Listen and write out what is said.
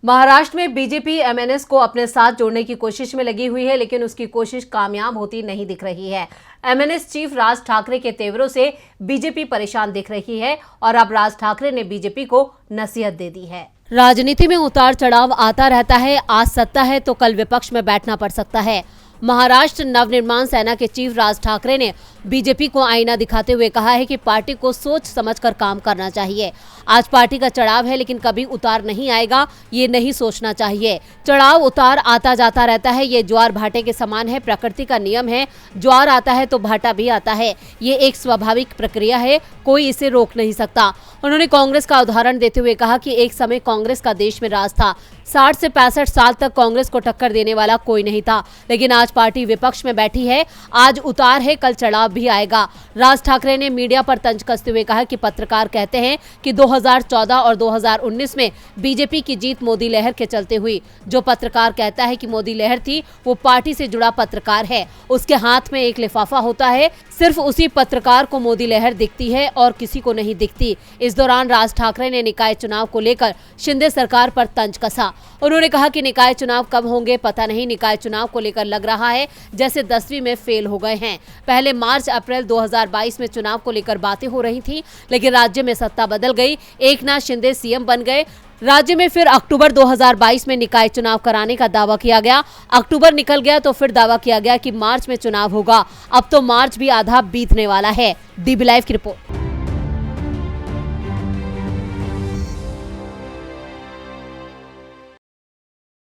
महाराष्ट्र में BJP MNS को अपने साथ जोड़ने की कोशिश में लगी हुई है, लेकिन उसकी कोशिश कामयाब होती नहीं दिख रही है। एमएनएस चीफ राज ठाकरे के तेवरों से बीजेपी परेशान दिख रही है और अब राज ठाकरे ने बीजेपी को नसीहत दे दी है। राजनीति में उतार चढ़ाव आता रहता है। आज सत्ता है तो कल विपक्ष में बैठना पड़ सकता है। महाराष्ट्र नवनिर्माण सेना के चीफ राज ठाकरे ने बीजेपी को आईना दिखाते हुए कहा है कि पार्टी को सोच समझकर काम करना चाहिए। आज पार्टी का चढ़ाव है, लेकिन कभी उतार नहीं आएगा, ये नहीं सोचना चाहिए। चढ़ाव उतार आता जाता रहता है, ये ज्वार भाटे के समान है, प्रकृति का नियम है। ज्वार आता है तो भाटा भी आता है, ये एक स्वाभाविक प्रक्रिया है, कोई इसे रोक नहीं सकता। उन्होंने कांग्रेस का उदाहरण देते हुए कहा कि एक समय कांग्रेस का देश में राज था। 60 से 65 साल तक कांग्रेस को टक्कर देने वाला कोई नहीं था, लेकिन आज पार्टी विपक्ष में बैठी है। आज उतार है, कल चढ़ाव भी आएगा। राज ठाकरे ने मीडिया पर तंज कसते हुए कहा कि पत्रकार कहते हैं कि 2014 और 2019 में बीजेपी की जीत मोदी लहर के चलते हुई। जो पत्रकार कहता है कि मोदी लहर थी, वो पार्टी से जुड़ा पत्रकार है। उसके हाथ में एक लिफाफा होता है, सिर्फ उसी पत्रकार को मोदी लहर दिखती है और किसी को नहीं दिखती। इस दौरान राज ठाकरे ने निकाय चुनाव को लेकर शिंदे सरकार पर तंज कसा। उन्होंने कहा कि निकाय चुनाव कब होंगे पता नहीं। निकाय चुनाव को लेकर लग रहा है जैसे 10वीं में फेल हो गए हैं। पहले मार्च अप्रैल 2022 में चुनाव को लेकर बातें हो रही थी, लेकिन राज्य में सत्ता बदल गई। एकनाथ शिंदे सीएम बन गए। राज्य में फिर अक्टूबर 2022 में निकाय चुनाव कराने का दावा किया गया। अक्टूबर निकल गया तो फिर दावा किया गया कि मार्च में चुनाव होगा। अब तो मार्च भी आधा बीतने वाला है। डीबी लाइव की रिपोर्ट।